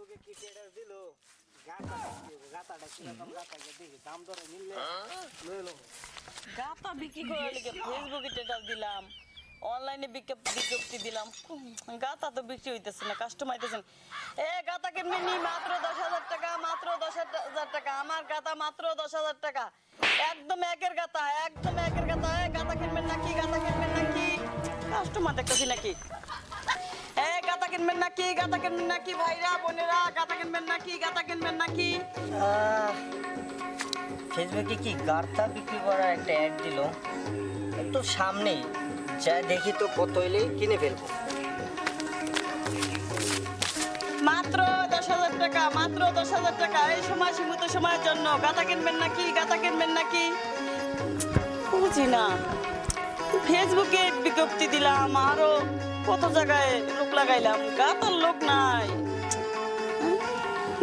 ফেসবুকে কি স্ট্যাটাস দিল গাতাটা কিরকম গাতা দেখি দাম দরে মিললে লয়ে লব গাতা বিক্রি করার লিগে ফেসবুকে স্ট্যাটাস দিলাম অনলাইনে বিজ্ঞপ্তি দিলাম গাতা তো বিক্রি হইতেছে না কাস্টমার আইতেছেন গাতা কিনবে নি মাত্র 10,000 টাকা মাত্র 10,000 টাকা আমার গাতা মাত্র 10,000 টাকা একদম একের গাতা গাতা কিনবেন নাকি কাস্টমার দেখতেছি নাকি গাতা কিনবেন নাকি ভাইরা বোনেরা গাতা কিনবেন নাকি ফেসবুকে কি গাতা বিক্রি করার একটা অ্যাড দিল একটু সামনেই যা দেখি তো কত হইলে কিনে ফেলবো মাত্র 10,000 টাকা এই সময় সীমিত সময়ের জন্য গাতা কিনবেন নাকি বুঝি না ফেসবুকে বিজ্ঞপ্তি দিলাম আরো কত জায়গায় লোক লাগাইলাম গাতার লোক নাই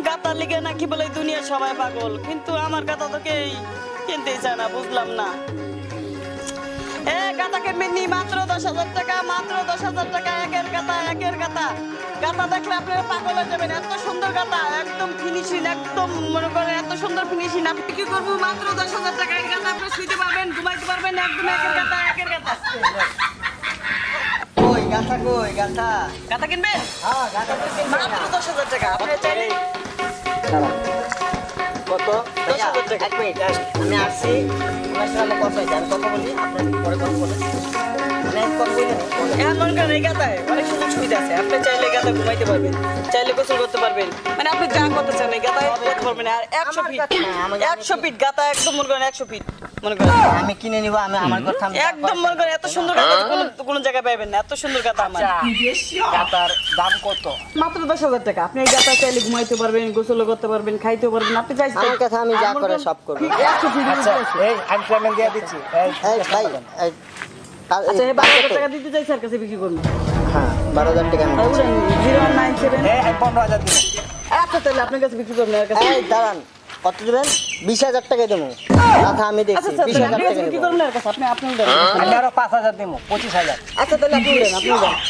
গাতার লিগে নাকি বলে দুনিয়া সবাই পাগল কিন্তু আমার গাতা তো কেউ কিনতেই চায় না বুঝলাম না গাতা কিনবেন নি মাত্র 10,000 টাকা একের গাতা গাতা দেখলে আপনারা পাগল হয়ে যাবেন এত সুন্দর গাতা একদম ফিনিশিং একদম মনে করেন এত সুন্দর ফিনিশিং আপনি কি করবো মাত্র 10,000 টাকা এর গাতা আপনি শুইতে পারবেন ঘুমাইতে পারবেন একদম একের গাতা কই গাতা কিনবেন হ্যাঁ গাতা মাত্র 10,000 টাকা আপনি চাইলে কত 10,000 টাকা এক মিনিট আমি আসছি আমার সাথে কত হয়েছে আমি কত বলি আপনার পরে কত বলেন এমন করে এই গাতায় অনেক সুযোগ সুবিধা আছে আপনি চাইলে গাতা ঘুমাইতে পারবেন চাইলে গোসল করতে পারবেন মানে আপনি যা করতে চান এই গাতায় করতে পারবেন আর 100 ফিট গাতা একদম মনে করেন 100 ফিট মনে করেন আমি কিনে নিব আমি আমার কথা একদম মনে করেন এত সুন্দর গাতা কোনো জায়গায় পাবেন না এত সুন্দর গাতা আমার গাতার দাম কত মাত্র 10,000 টাকা আপনি এই গাতা চাইলে ঘুমাইতে পারবেন গোসল করতে পারবেন খাইতে পারবেন আপনি চাইছেন আমার কথা আমি যা করে সব করব 100 ফিট আচ্ছা এই আমি পেমেন্ট দিয়ে দিচ্ছি এই ভাই এই আচ্ছা এই 12,000 টাকা দিতে চাই স্যার কাছে বিক্রি করুন হ্যাঁ 12,000 টাকা আমি 097 এই 15,000 দিন আচ্ছা তাহলে আপনার কাছে বিক্রি করুন এর কাছে এই দাঁড়ান কত দিবেন 20,000 টাকা দেবো কথা আমি দেখছি 20,000 টাকা বিক্রি দেবো করুন এর কাছে আপনি দেন আমি আরো 5,000 দেবো 25,000 আচ্ছা তাহলে আপনি দেন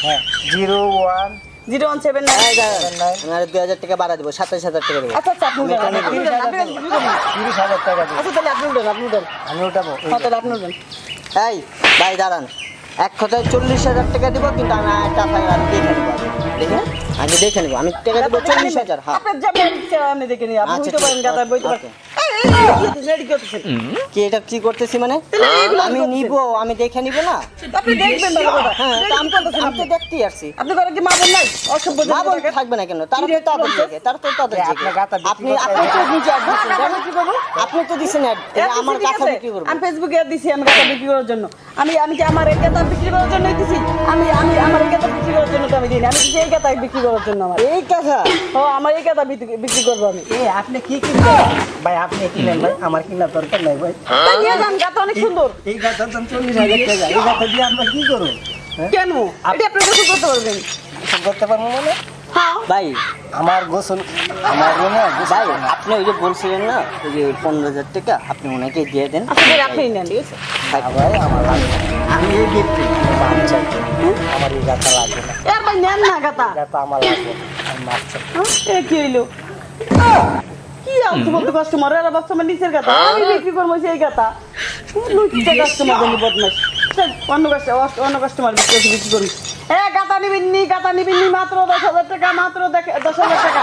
হ্যাঁ 01 0179 এই দাঁড়ান আমি আর 2,000 টাকা বাড়া দেবো 27,000 টাকা দেবো আচ্ছা আপনি দেন 30,000 টাকা দিন আচ্ছা তাহলে আপনি দেন আমি উঠাবো তাহলে আপনি দেন এই ভাই দাঁড়ান এক কথায় 40,000 টাকা দিব কিন্তু আমি টাকা আমি দেখে নেব দেখে আগে দেখে নেব আমি টাকা দেবো 40,000 হ্যাঁ আপনি যাবেন আমি দেখে নিই আপনি আচ্ছা, তো পারেন গাদা বইতে পারেন কি এটা কি করতেছি মানে আমি নিব আমি দেখে নিব না আপনি দেখবেন ভালো কথা হ্যাঁ আমি বলতেছি আমি তো দেখতেই আসছি আপনি করে কি মাবেন নাই অসভ্য মা বল থাকবে না কেন তার তো তাদের দিকে তার তো তাদের দিকে আপনার গাতা আপনি আপনি তো নিজে অ্যাড দিছেন জানেন কি করব আপনি তো দিছেন অ্যাড আমার কাছে বিক্রি করব আমি ফেসবুকে অ্যাড দিছি আমি গাদা বিক্রি করার জন্য আমি কি আমার এই গাদা বিক্রি করার জন্যই দিছি আমি আমার এই গাদা বিক্রি করার জন্য তো আমি দিই না আমি দিছি এই গাদা বিক্রি করার জন্য আমার এই কথা ও আমার এই গাদা বিক্রি করব আমি আপনি কি কিনবেন ভাই আপনি কিনেন ভাই আমার কিনার দরকার নাই ভাই তাই নিয়ে যান গাদা অনেক সুন্দর এই গাতার দাম 40,000 টাকা এই গাতা দিয়ে আমরা কি করব কেন এটা আপনি গোসল করতে পারবেন করতে পারবো মানে হ্যাঁ ভাই আমার গোসল আমার রুমে ভাই আপনি ওই যে বলছিলেন না ওই যে 15,000 টাকা আপনি ওনাকে দিয়ে দেন আসলে আপনি নেন ঠিক আছে ভাই আমার লাগবে আমি এই গিফট আমি চাই আমার এই গাতা লাগবে না এর ভাই নেন না গাতা গাতা আমার লাগবে আমি মাছ চাই এ কি হইলো কি আলতু ফালতু কাস্টমার এরা বাচ্চা আমার নিচের গাতা আমি বিক্রি করবো সেই গাতা লুচ্চা কাস্টমার জানি বদমাস অন্য কাস্টমার বিক্রি করি গাতা নিবেন নি মাত্র 10,000 টাকা মাত্র 10,000 টাকা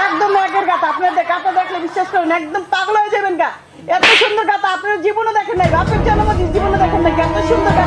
একদম একের গাতা আপনার গাতা দেখলে বিশ্বাস করেন একদম পাগল হয়ে যাবেন গা এত সুন্দর গাতা আপনার জীবনে দেখেন নাই বাপের জন্ম জীবনে দেখেন নাই এত সুন্দর গাতা